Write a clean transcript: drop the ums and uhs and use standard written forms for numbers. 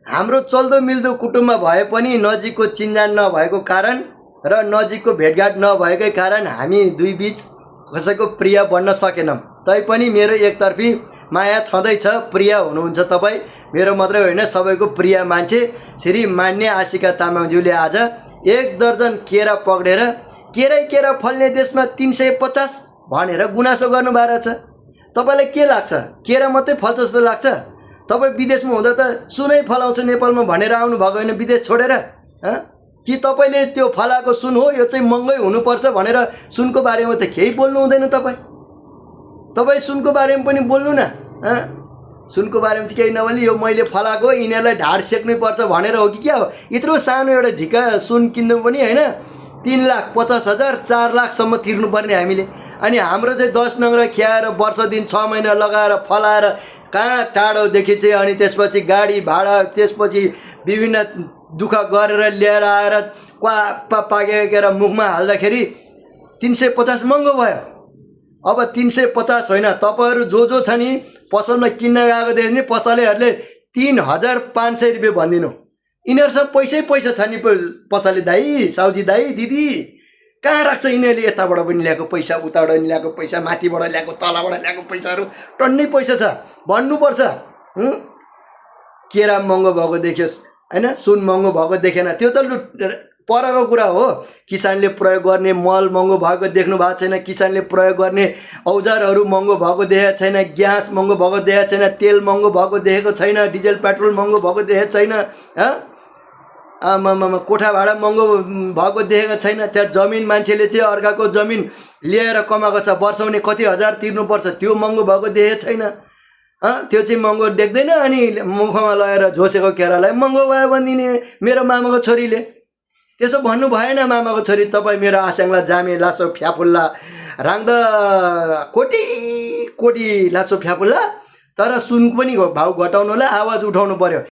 हाम्रो चल्दो मिल्दो कुटुम्ब भए पनि नजिकको चिन्जान नभएको कारण र नजिकको भेटघाट नभएकै कारण हामी दुई बीच कसैको प्रिय बन्न सकेनौँ। तैपनि मेरो एकतर्फी माया छँदैछ। प्रिय हुनुहुन्छ तपाईँ, मेरो मात्रै होइन सबैको प्रिय मान्छे श्री मान्य आशिका तामाङज्यूले आज 1 दर्जन केरा पक्रेर केरा फल्ने देशमा 350 भनेर गुनासो गर्नुभएको रहेछ। तपाईँलाई के लाग्छ? केरा मात्रै फल्छ जस्तो लाग्छ? तपाईँ विदेशमा हुँदा त सुनै फलाउँछु नेपालमा भनेर आउनुभएको होइन विदेश छोडेर? कि तपाईँले त्यो फलाएको सुन हो यो चाहिँ महँगै हुनुपर्छ भनेर सुनको बारेमा त केही बोल्नु हुँदैन? तपाईँ सुनको बारेमा पनि बोल्नु न। सुनको बारेमा चाहिँ केही नभन्ने यो मैले फलाएको यिनीहरूलाई ढाड सेक्नुपर्छ भनेर हो कि क्या हो? यत्रो सानो एउटा ढिका सुन किन्नु पनि होइन 3,50,000 4 लाखसम्म तिर्नुपर्ने हामीले। अनि हाम्रो चाहिँ 10 नङ्ग्रा खियाएर वर्ष दिन 6 महिना लगाएर फलाएर कहाँ टाढोदेखि चाहिँ अनि त्यसपछि गाडी भाडा त्यसपछि विभिन्न दुःख गरेर ल्याएर आएर क्वाप्पा पाकेर मुखमा हाल्दाखेरि 350 महँगो भयो। अब 350 होइन, तपाईँहरू जो छ नि पसलमा किन्न गएको देख्यो नि पसलेहरूले 3,500 रुपियाँ भनिदिनु। यिनीहरूसँग पैसा छ नि पसले दाई, साउजी दाई, दिदी कहाँ राख्छ यिनीहरूले? यताबाट पनि ल्याएको पैसा, उताबाट पनि ल्याएको पैसा, माथिबाट ल्याएको तलबाट ल्याएको पैसाहरू टन्नै पैसा छ। भन्नुपर्छ केरा महँगो भएको देखियोस् होइन, सुन महँगो भएको देखेन, त्यो त लुट परको कुरा हो। किसानले प्रयोग गर्ने मल महँगो भएको देख्नु भएको छैन, किसानले प्रयोग गर्ने औजारहरू महँगो भएको देखेको छैन, ग्यास महँगो भएको देखेको छैन, तेल महँगो भएको देखेको छैन, डिजल पेट्रोल महँगो भएको देखेको छैन। आमामा कोठा भाडा महँगो भएको देखेको छैन। त्यहाँ जमिन मान्छेले चाहिँ अर्काको जमिन लिएर कमाएको छ, वर्षौनी कति हजार तिर्नुपर्छ, त्यो महँगो भएको देखेको छैन। त्यो चाहिँ महँगो देख्दैन। अनि मुखमा लगाएर झोसेको केरालाई महँगो भयो भनिदिने मेरो मामाको छोरीले। त्यसो भन्नु भएन मामाको छोरी, तपाईँ मेरो आस्याङला जामे लासो फ्याफुल्ला राङ्दा कोटी लासो फ्याफुल्ला। तर सुनको पनि भाउ घटाउनु होला, आवाज उठाउनु पर्यो।